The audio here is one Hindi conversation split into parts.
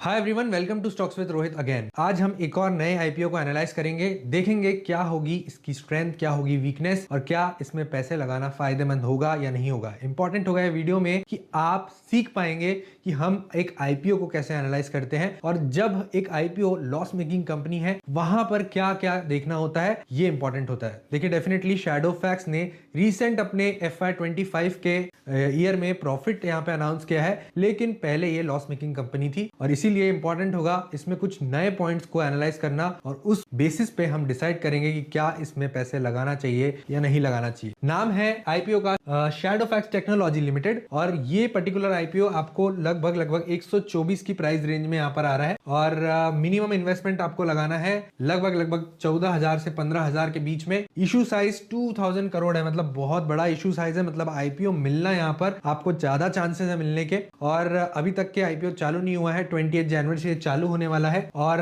Hi everyone, welcome to stocks with Rohit again. आज हम एक और नए आईपीओ को एनालाइज करेंगे, देखेंगे क्या होगी इसकी स्ट्रेंथ, क्या होगी वीकनेस और क्या इसमें पैसे लगाना फायदेमंद होगा या नहीं होगा। इंपॉर्टेंट होगा ये वीडियो में कि आप सीख पाएंगे कि हम एक आईपीओ को कैसे एनालाइज करते हैं और जब एक आईपीओ लॉस मेकिंग कंपनी है वहां पर क्या क्या देखना होता है, ये इंपॉर्टेंट होता है। देखिए, डेफिनेटली शैडोफैक्स ने रीसेंट अपने FY25 के ईयर में प्रॉफिट यहाँ पे अनाउंस किया है, लेकिन पहले ये लॉस मेकिंग कंपनी थी और इसीलिए इंपॉर्टेंट होगा इसमें कुछ नए पॉइंट्स को एनालाइज करना और उस बेसिस पे हम डिसाइड करेंगे कि क्या इसमें पैसे लगाना चाहिए या नहीं लगाना चाहिए। नाम है आईपीओ का शैडोफैक्स टेक्नोलॉजी लिमिटेड और ये पर्टिकुलर आईपीओ आपको लगभग 124 की प्राइस रेंज में यहाँ पर आ रहा है और मिनिमम इन्वेस्टमेंट आपको लगाना है लगभग 14,000 से 15,000 के बीच में। इशू साइज 2000 करोड़ है, मतलब बहुत बड़ा इशू साइज है, मतलब आईपीओ मिलना यहाँ पर आपको ज्यादा चांसेस है मिलने के। और अभी तक के आईपीओ चालू नहीं हुआ है, 28 जनवरी से चालू होने वाला है और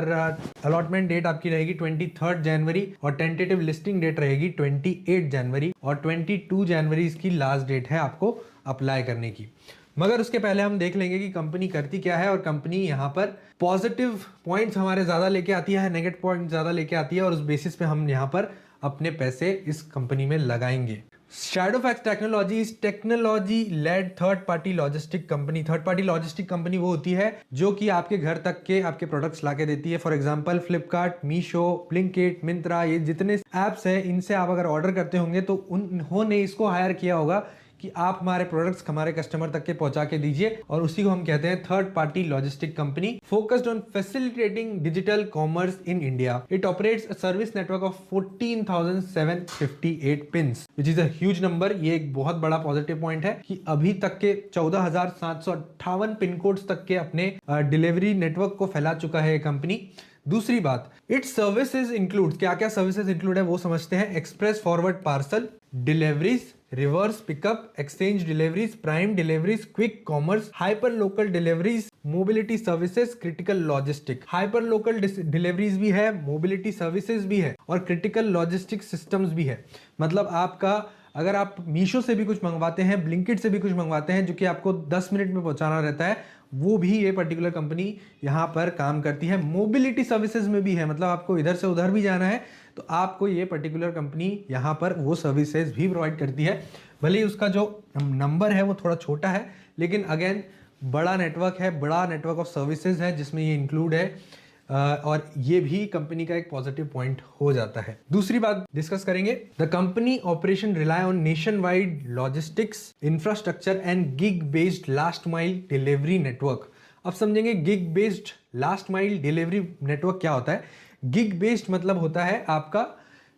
अलॉटमेंट डेट आपकी रहेगी 23 जनवरी और टेंटेटिव लिस्टिंग डेट रहेगी 28 जनवरी और 22 जनवरी इसकी लास्ट डेट है आपको अप्लाई करने की। मगर उसके पहले हम देख लेंगे कि कंपनी करती क्या है और कंपनी यहाँ पर पॉजिटिव पॉइंट्स हमारे ज्यादा लेके आती है, नेगेटिव पॉइंट ज्यादा लेके आती है और उस बेसिस पे हम यहाँ पर अपने पैसे इस कंपनी में लगाएंगे। Shadowfax technology technology led third party logistic company. Third party logistic company वो होती है जो कि आपके घर तक के आपके प्रोडक्ट्स लाके देती है। For example Flipkart, Meesho, Blinkit, Myntra, ये जितने एप्स हैं इनसे आप अगर ऑर्डर करते होंगे तो उन्होंने इसको हायर किया होगा कि आप हमारे प्रोडक्ट्स हमारे कस्टमर तक के पहुंचा के दीजिए और उसी को हम कहते हैं third party logistic company, focused on facilitating digital commerce in India. It operates a service network of 14,758 pins which is a huge number. ये एक बहुत बड़ा पॉजिटिव पॉइंट है कि अभी तक के 14,758 पिन कोड्स तक के अपने डिलीवरी नेटवर्क को फैला चुका है ये कंपनी। दूसरी बात, इट्स सर्विसेज इंक्लूड, क्या क्या सर्विसेज इंक्लूड है वो समझते हैं। Express forward parcel deliveries, reverse pickup, exchange deliveries, prime deliveries, quick commerce, hyper local deliveries, mobility services, critical logistic. Hyper local deliveries भी है, मोबिलिटी सर्विसेज भी है और क्रिटिकल लॉजिस्टिक सिस्टम्स भी है। मतलब आपका अगर आप मीशो से भी कुछ मंगवाते हैं, ब्लिंकिट से भी कुछ मंगवाते हैं जो कि आपको 10 मिनट में पहुंचाना रहता है, वो भी ये पर्टिकुलर कंपनी यहाँ पर काम करती है। मोबिलिटी सर्विसेज में भी है, मतलब आपको इधर से उधर भी जाना है तो आपको ये पर्टिकुलर कंपनी यहाँ पर वो सर्विसेज भी प्रोवाइड करती है। भले ही उसका जो नंबर है वो थोड़ा छोटा है, लेकिन अगेन बड़ा नेटवर्क है, बड़ा नेटवर्क ऑफ सर्विसेज है जिसमें ये इंक्लूड है और ये भी कंपनी का एक पॉजिटिव पॉइंट हो जाता है। दूसरी बात डिस्कस करेंगे, the company operation rely on nation wide logistics infrastructure and gig based last mile delivery network. अब समझेंगे gig based last mile delivery network क्या होता है। गिग बेस्ड मतलब होता है आपका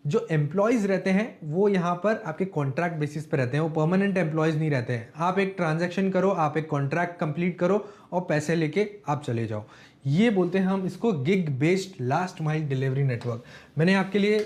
जो एम्प्लॉयज रहते हैं वो यहाँ पर आपके कॉन्ट्रैक्ट बेसिस पे रहते हैं, वो परमानेंट एम्प्लॉयज नहीं रहते हैं। आप एक ट्रांजैक्शन करो, आप एक कॉन्ट्रैक्ट कंप्लीट करो और पैसे लेके आप चले जाओ, ये बोलते हैं हम इसको gig based last mile delivery network. मैंने आपके लिए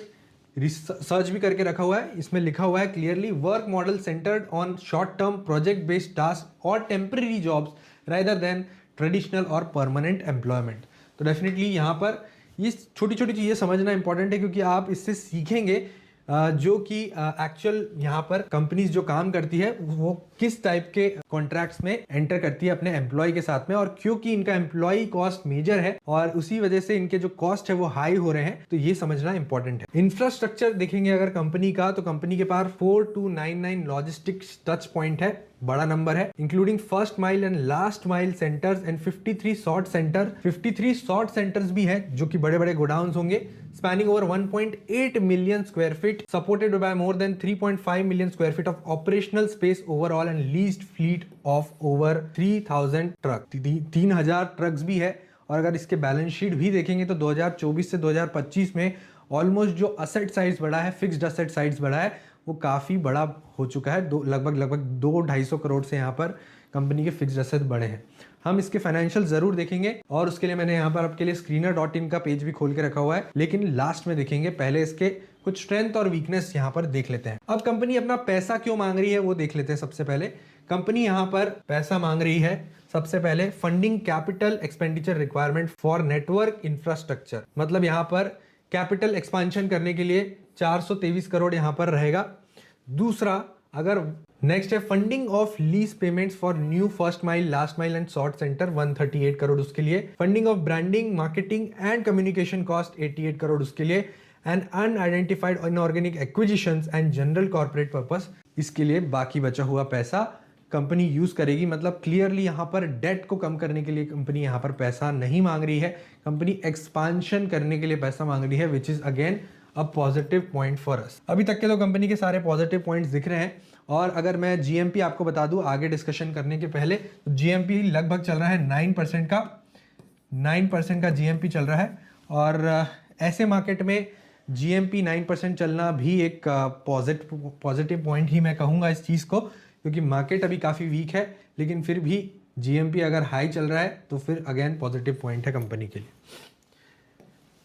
सर्च भी करके रखा हुआ है, इसमें लिखा हुआ है clearly, work model centred on short term project based task और temporary jobs rather than traditional और परमानेंट एम्प्लॉयमेंट। तो डेफिनेटली यहाँ पर ये छोटी छोटी चीज़ें समझना इंपॉर्टेंट है क्योंकि आप इससे सीखेंगे जो कि एक्चुअल यहाँ पर कंपनीज जो काम करती है वो किस टाइप के कॉन्ट्रैक्ट्स में एंटर करती है अपने एम्प्लॉय के साथ में, और क्योंकि इनका एम्प्लॉय कॉस्ट मेजर है और उसी वजह से इनके जो कॉस्ट है वो हाई हो रहे हैं, तो ये समझना इंपॉर्टेंट है। इंफ्रास्ट्रक्चर देखेंगे अगर कंपनी का, तो कंपनी के पास 4299 लॉजिस्टिक्स टच पॉइंट है, बड़ा नंबर है, including first mile and last mile centres and 53 sort centre. 53 sort centres भी है जो कि बड़े बड़े गोडाउन्स होंगे, spanning over 1.8 million square feet, supported by more than 3.5 million square feet of operational space overall and leased fleet of over 3000 truck. 3000 trucks भी है। और अगर इसके बैलेंस शीट भी देखेंगे तो 2024 से 2025 में ऑलमोस्ट जो असेट साइज बढ़ा है, फिक्स्ड असेट साइज बढ़ा है, वो काफ़ी बड़ा हो चुका है। लगभग 200-250 करोड़ से यहाँ पर कंपनी के फिक्स्ड असेट बढ़े हैं। हम इसके फाइनेंशियल जरूर देखेंगे और उसके लिए मैंने यहाँ पर आपके लिए screener.in का पेज भी खोल के रखा हुआ है, लेकिन लास्ट में देखेंगे। पहले इसके कुछ स्ट्रेंथ और वीकनेस यहाँ पर देख लेते हैं। अब कंपनी अपना पैसा क्यों मांग रही है वो देख लेते हैं। सबसे पहले कंपनी यहाँ पर पैसा मांग रही है, सबसे पहले funding capital expenditure requirement for network infrastructure, मतलब यहाँ पर कैपिटल एक्सपांशन करने के लिए 423 करोड़ यहाँ पर रहेगा। दूसरा, अगर नेक्स्ट है funding of lease payments for new first mile, last mile and short centre 138 crore उसके लिए। Funding of branding, marketing and communication cost 88 crore उसके लिए। And unidentified inorganic acquisitions and general corporate purpose, इसके लिए बाकी बचा हुआ पैसा कंपनी यूज करेगी। मतलब क्लियरली यहाँ पर डेट को कम करने के लिए कंपनी यहाँ पर पैसा नहीं मांग रही है, कंपनी एक्सपांशन करने के लिए पैसा मांग रही है, which is again a positive point for us. अभी तक के तो कंपनी के सारे पॉजिटिव पॉइंट्स दिख रहे हैं। और अगर मैं जीएमपी आपको बता दूं आगे डिस्कशन करने के पहले, तो जीएमपी लगभग चल रहा है 9% का जीएमपी चल रहा है। और ऐसे मार्केट में जीएमपी 9% चलना भी एक पॉजिटिव पॉइंट ही मैं कहूँगा इस चीज़ को, क्योंकि मार्केट अभी काफ़ी वीक है, लेकिन फिर भी जीएमपी अगर हाई चल रहा है तो फिर अगेन पॉजिटिव पॉइंट है कंपनी के लिए।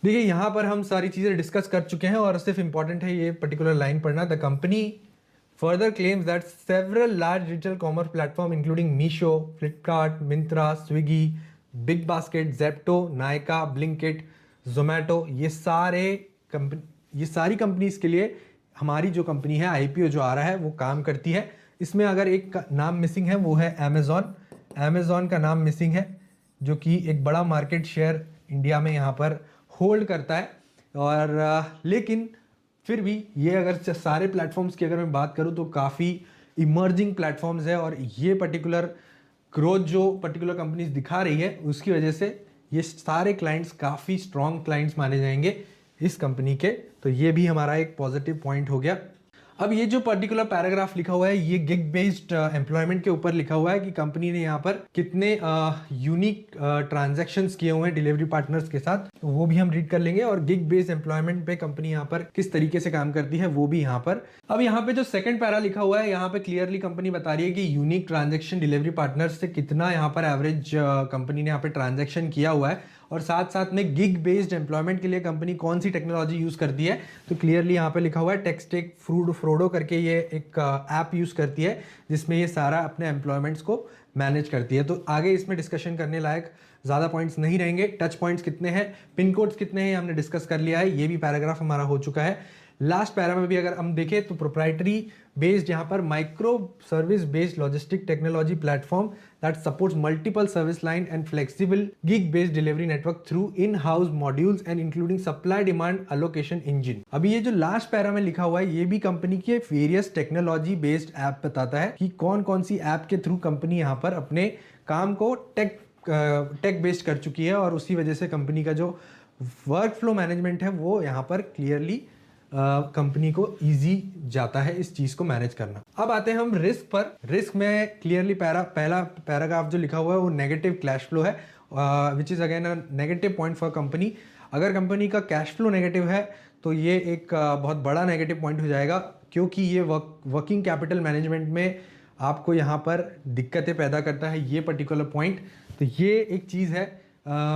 देखिए यहाँ पर हम सारी चीज़ें डिस्कस कर चुके हैं और सिर्फ इंपॉर्टेंट है ये पर्टिकुलर लाइन पढ़ना। The company further claims that several large digital commerce platform including Meesho, Flipkart, Myntra, Swiggy, big basket, Zepto, Nykaa, Blinkit, Zomato, ये सारी कंपनीज के लिए हमारी जो कंपनी है आईपीओ जो आ रहा है वो काम करती है। इसमें अगर एक का नाम मिसिंग है वो है अमेज़ॉन का नाम मिसिंग है, जो कि एक बड़ा मार्केट शेयर इंडिया में यहाँ पर होल्ड करता है। और लेकिन फिर भी ये अगर सारे प्लेटफॉर्म्स की अगर मैं बात करूँ तो काफ़ी इमर्जिंग प्लेटफॉर्म्स है, और ये पर्टिकुलर ग्रोथ जो पर्टिकुलर कंपनीज दिखा रही है उसकी वजह से ये सारे क्लाइंट्स काफ़ी स्ट्रॉन्ग क्लाइंट्स माने जाएंगे इस कंपनी के। तो ये भी हमारा एक पॉजिटिव पॉइंट हो गया। अब ये जो पर्टिकुलर पैराग्राफ लिखा हुआ है ये गिग बेस्ड एम्प्लॉयमेंट के ऊपर लिखा हुआ है कि कंपनी ने यहाँ पर कितने यूनिक ट्रांजैक्शंस किए हुए हैं डिलीवरी पार्टनर्स के साथ, तो वो भी हम रीड कर लेंगे। और गिग बेस्ड एम्प्लॉयमेंट पे कंपनी यहाँ पर किस तरीके से काम करती है वो भी यहाँ पर। अब यहाँ पे जो सेकंड पैरा लिखा हुआ है यहाँ पे क्लियरली कंपनी बता रही है कि यूनिक ट्रांजेक्शन डिलीवरी पार्टनर्स से कितना यहाँ पर एवरेज कंपनी ने यहाँ पे ट्रांजेक्शन किया हुआ है, और साथ साथ में गिग बेस्ड एम्प्लॉयमेंट के लिए कंपनी कौन सी टेक्नोलॉजी यूज करती है। तो क्लियरली यहाँ पे लिखा हुआ है टेक्सटेक फ्रोडो करके ये एक ऐप यूज करती है जिसमें ये सारा अपने एम्प्लॉयमेंट्स को मैनेज करती है। तो आगे इसमें डिस्कशन करने लायक ज़्यादा पॉइंट्स नहीं रहेंगे। टच पॉइंट्स कितने हैं, पिन कोड्स कितने हैं, हमने डिस्कस कर लिया है, ये भी पैराग्राफ हमारा हो चुका है। लास्ट पैरा में भी अगर हम देखें तो प्रोप्राइटरी बेस्ड यहाँ पर micro service based logistic technology platform that supports multiple service line and flexible gig based delivery network through in house modules and including supply demand allocation engine. अभी ये जो लास्ट पैरा में लिखा हुआ है ये भी कंपनी के वेरियस टेक्नोलॉजी बेस्ड ऐप बताता है कि कौन कौन सी ऐप के थ्रू कंपनी यहाँ पर अपने काम को टेक बेस्ड कर चुकी है, और उसी वजह से कंपनी का जो वर्क फ्लो मैनेजमेंट है वो यहाँ पर क्लियरली कंपनी को इजी जाता है इस चीज को मैनेज करना। अब आते हैं हम रिस्क पर। रिस्क में क्लियरली पहला पैराग्राफ जो लिखा हुआ है वो नेगेटिव कैश फ्लो है, which is again a negative point for company. अगर कंपनी का कैश फ्लो नेगेटिव है तो ये एक बहुत बड़ा नेगेटिव पॉइंट हो जाएगा, क्योंकि ये वर्किंग कैपिटल मैनेजमेंट में आपको यहाँ पर दिक्कतें पैदा करता है ये पर्टिकुलर पॉइंट। तो ये एक चीज़ है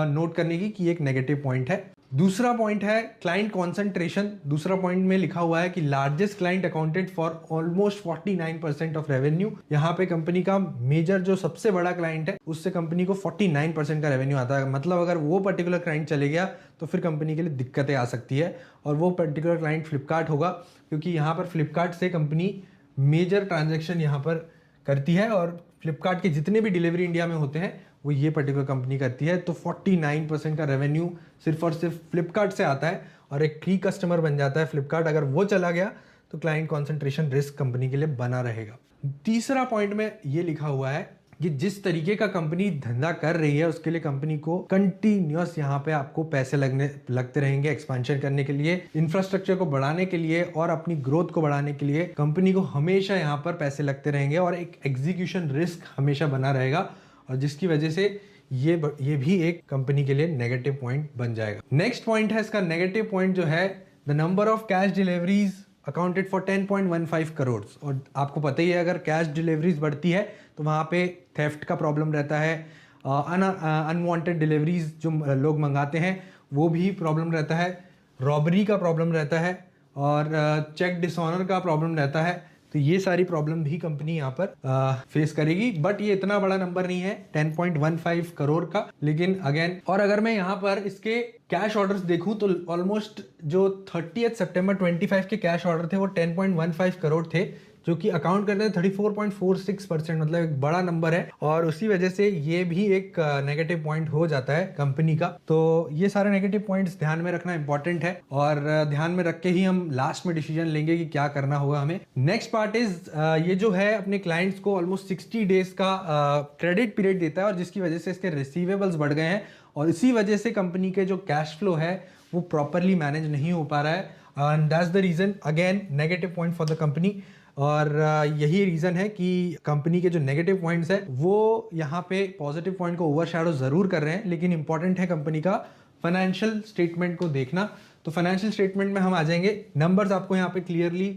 नोट करने की कि एक नेगेटिव पॉइंट है। दूसरा पॉइंट है क्लाइंट कॉन्सेंट्रेशन। दूसरा पॉइंट में लिखा हुआ है कि largest client accounted for almost 49% of revenue. यहाँ पे कंपनी का मेजर जो सबसे बड़ा क्लाइंट है उससे कंपनी को 49% का रेवेन्यू आता है। मतलब अगर वो पर्टिकुलर क्लाइंट चले गया तो फिर कंपनी के लिए दिक्कतें आ सकती है, और वो पर्टिकुलर क्लाइंट फ्लिपकार्ट होगा, क्योंकि यहाँ पर फ्लिपकार्ट से कंपनी मेजर ट्रांजेक्शन यहाँ पर करती है, और फ्लिपकार्ट के जितने भी डिलीवरी इंडिया में होते हैं वो ये पर्टिकुलर कंपनी करती है। तो 49% का रेवेन्यू सिर्फ और सिर्फ फ्लिपकार्ट से आता है, और एक की कस्टमर बन जाता है फ्लिपकार्ट। अगर वो चला गया तो क्लाइंट कॉन्सेंट्रेशन रिस्क कंपनी के लिए बना रहेगा। तीसरा पॉइंट में ये लिखा हुआ है कि जिस तरीके का कंपनी धंधा कर रही है उसके लिए कंपनी को कंटिन्यूअस यहाँ पे आपको पैसे लगते रहेंगे एक्सपेंशन करने के लिए, इंफ्रास्ट्रक्चर को बढ़ाने के लिए और अपनी ग्रोथ को बढ़ाने के लिए कंपनी को हमेशा यहाँ पर पैसे लगते रहेंगे, और एक एग्जीक्यूशन रिस्क हमेशा बना रहेगा, और जिसकी वजह से ये भी एक कंपनी के लिए नेगेटिव पॉइंट बन जाएगा। नेक्स्ट पॉइंट है इसका नेगेटिव पॉइंट जो है the number of cash deliveries accounted for 10.15 crore. और आपको पता ही है अगर कैश डिलीवरीज बढ़ती है तो वहाँ पे थेफ्ट का प्रॉब्लम रहता है, अनवांटेड डिलीवरीज जो लोग मंगाते हैं वो भी प्रॉब्लम रहता है, रॉबरी का प्रॉब्लम रहता है, और चेक डिसऑनर का प्रॉब्लम रहता है। तो ये सारी प्रॉब्लम भी कंपनी यहाँ पर फेस करेगी। बट ये इतना बड़ा नंबर नहीं है 10.15 करोड़ का, लेकिन अगेन, और अगर मैं यहाँ पर इसके कैश ऑर्डर्स देखूं तो ऑलमोस्ट जो 30 सितंबर 25 के कैश ऑर्डर थे वो 10.15 करोड़ थे, जो कि अकाउंट करते हैं 34.46%, मतलब एक बड़ा नंबर है, और उसी वजह से ये भी एक नेगेटिव पॉइंट हो जाता है कंपनी का। तो ये सारे नेगेटिव पॉइंट्स ध्यान में रखना इंपॉर्टेंट है, और ध्यान में रख के ही हम लास्ट में डिसीजन लेंगे कि क्या करना होगा हमें। नेक्स्ट पार्ट इज ये जो है अपने क्लाइंट्स को ऑलमोस्ट 60 डेज का क्रेडिट पीरियड देता है, और जिसकी वजह से इसके रिसीवेबल्स बढ़ गए हैं, और इसी वजह से कंपनी के जो कैश फ्लो है वो प्रॉपरली मैनेज नहीं हो पा रहा है, and that's the reason again negative point for the company. और यही रीजन है कि कंपनी के जो नेगेटिव पॉइंट्स है वो यहाँ पे पॉजिटिव पॉइंट को ओवरशैडो जरूर कर रहे हैं, लेकिन इंपॉर्टेंट है कंपनी का फाइनेंशियल स्टेटमेंट को देखना। तो फाइनेंशियल स्टेटमेंट में हम आ जाएंगे, नंबर्स आपको यहाँ पे क्लियरली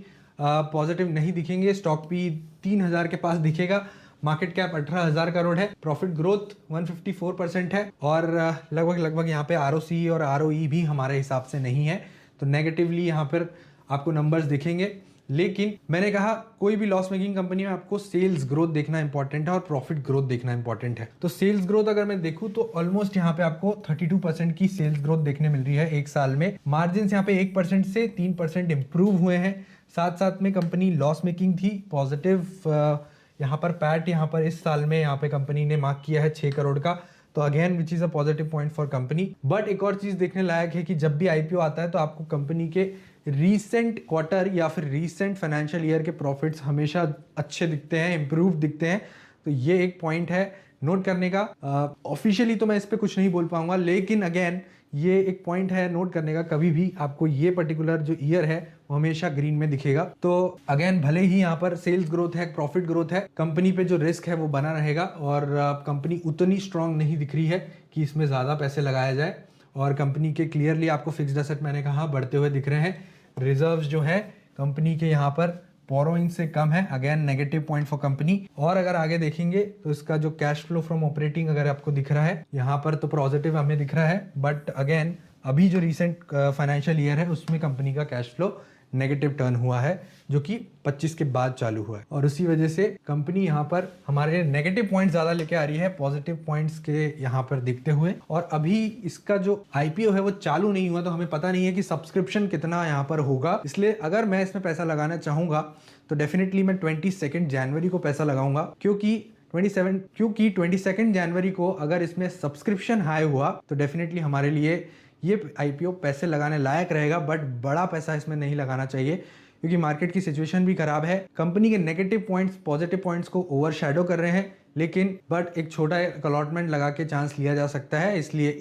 पॉजिटिव नहीं दिखेंगे। स्टॉक भी 3000 के पास दिखेगा, मार्केट कैप 18,000 करोड़ है, प्रॉफिट ग्रोथ 154% है, और लगभग यहाँ पे आरओसी और आरओई भी हमारे हिसाब से नहीं है, तो नेगेटिवली यहाँ पर आपको नंबर्स दिखेंगे। लेकिन मैंने कहा कोई भी लॉस मेकिंग कंपनी में आपको सेल्स ग्रोथ देखना इंपॉर्टेंट है और प्रॉफिट ग्रोथ देखना इंपॉर्टेंट है। तो सेल्स ग्रोथ अगर मैं देखूं तो ऑलमोस्ट यहाँ पे आपको 32% की सेल्स ग्रोथ देखने मिल रही है एक साल में। मार्जिन यहाँ पे 1% से 3% इंप्रूव हुए हैं। साथ साथ में कंपनी लॉस मेकिंग थी, पॉजिटिव यहाँ पर पैट यहाँ पर इस साल में यहाँ पे कंपनी ने मार्क किया है 6 करोड़ का, तो again which is a positive point for company. But एक और चीज देखने लायक है कि जब भी आईपीओ आता है तो आपको कंपनी के रीसेंट क्वार्टर या फिर रीसेंट फाइनेंशियल ईयर के प्रॉफिट्स हमेशा अच्छे दिखते हैं, इंप्रूव दिखते हैं, तो ये एक पॉइंट है नोट करने का। ऑफिशियली तो मैं इस पे कुछ नहीं बोल पाऊंगा, लेकिन अगेन ये एक पॉइंट है नोट करने का, कभी भी आपको ये पर्टिकुलर जो ईयर है वो हमेशा ग्रीन में दिखेगा। तो अगेन भले ही यहाँ पर सेल्स ग्रोथ है, प्रॉफिट ग्रोथ है, कंपनी पे जो रिस्क है वो बना रहेगा, और कंपनी उतनी स्ट्रांग नहीं दिख रही है कि इसमें ज़्यादा पैसे लगाया जाए, और कंपनी के क्लियरली आपको फिक्स्ड एसेट मैंने कहा बढ़ते हुए दिख रहे हैं। रिजर्व्स जो है कंपनी के यहाँ पर बोरोइंग से कम है, again negative point for company. और अगर आगे देखेंगे तो इसका जो कैश फ्लो फ्रॉम ऑपरेटिंग अगर आपको दिख रहा है यहाँ पर तो पॉजिटिव हमें दिख रहा है, बट अगेन अभी जो रिसेंट फाइनेंशियल ईयर है उसमें कंपनी का कैश फ्लो नेगेटिव टर्न हुआ है, जो कि 25 के बाद चालू हुआ है, और उसी वजह से कंपनी यहाँ पर हमारे नेगेटिव पॉइंट ज्यादा लेके आ रही है पॉजिटिव पॉइंट्स के यहाँ पर दिखते हुए। और अभी इसका जो आईपीओ है वो चालू नहीं हुआ, तो हमें पता नहीं है कि सब्सक्रिप्शन कितना यहाँ पर होगा, इसलिए अगर मैं इसमें पैसा लगाना चाहूंगा तो डेफिनेटली मैं 22 जनवरी को पैसा लगाऊंगा, क्योंकि 22 जनवरी को अगर इसमें सब्सक्रिप्शन हाई हुआ तो डेफिनेटली हमारे लिए ये आईपीओ पैसे लगाने लायक रहेगा, बट बड़ा पैसा इसमें नहीं लगाना चाहिए, क्योंकि मार्केट की सिचुएशन भी खराब है। कंपनी के नेगेटिव पॉइंट्स पॉजिटिव पॉइंट्स को ओवरशैडो कर रहे हैं, लेकिन बट एक छोटा अलॉटमेंट लगा के चांस लिया जा सकता है, इसलिए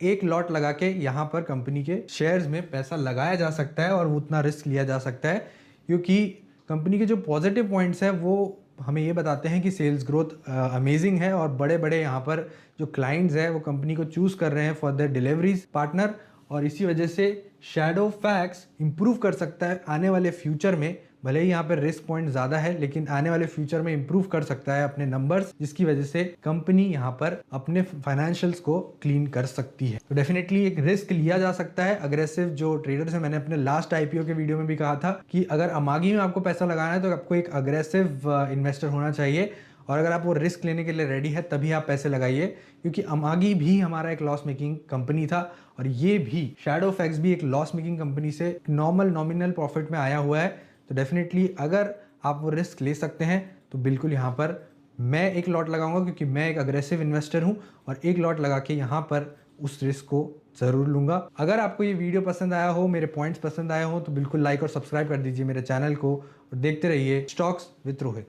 एक लॉट लगा के यहाँ पर कंपनी के शेयर्स में पैसा लगाया जा सकता है और उतना रिस्क लिया जा सकता है, क्योंकि कंपनी के जो पॉजिटिव पॉइंट्स है वो हमें ये बताते हैं कि सेल्स ग्रोथ अमेजिंग है, और बड़े बड़े यहाँ पर जो क्लाइंट्स है वो कंपनी को चूज कर रहे हैं फॉर द डिलीवरीज पार्टनर, और इसी वजह से शैडो फैक्ट्स इंप्रूव कर सकता है आने वाले फ्यूचर में। भले ही यहाँ पर रिस्क पॉइंट ज्यादा है, लेकिन आने वाले फ्यूचर में इंप्रूव कर सकता है अपने नंबर्स, जिसकी वजह से कंपनी यहाँ पर अपने फाइनेंशियल्स को क्लीन कर सकती है। तो डेफिनेटली एक रिस्क लिया जा सकता है। अग्रेसिव जो ट्रेडर्स है, मैंने अपने लास्ट आईपीओ के वीडियो में भी कहा था कि अगर अमागी में आपको पैसा लगाना है तो आपको एक अग्रेसिव इन्वेस्टर होना चाहिए, और अगर आप वो रिस्क लेने के लिए रेडी है तभी आप पैसे लगाइए, क्योंकि अमागी भी हमारा एक लॉस मेकिंग कंपनी था, और ये भी शैडो फैक्ट्स भी एक लॉस मेकिंग कंपनी से नॉमिनल प्रॉफिट में आया हुआ है। तो डेफिनेटली अगर आप वो रिस्क ले सकते हैं तो बिल्कुल यहाँ पर मैं एक लॉट लगाऊंगा, क्योंकि मैं एक अग्रेसिव इन्वेस्टर हूँ, और एक लॉट लगा के यहाँ पर उस रिस्क को जरूर लूंगा। अगर आपको ये वीडियो पसंद आया हो, मेरे पॉइंट्स पसंद आए हो, तो बिल्कुल लाइक और सब्सक्राइब कर दीजिए मेरे चैनल को, और देखते रहिए स्टॉक्स विद रोहित।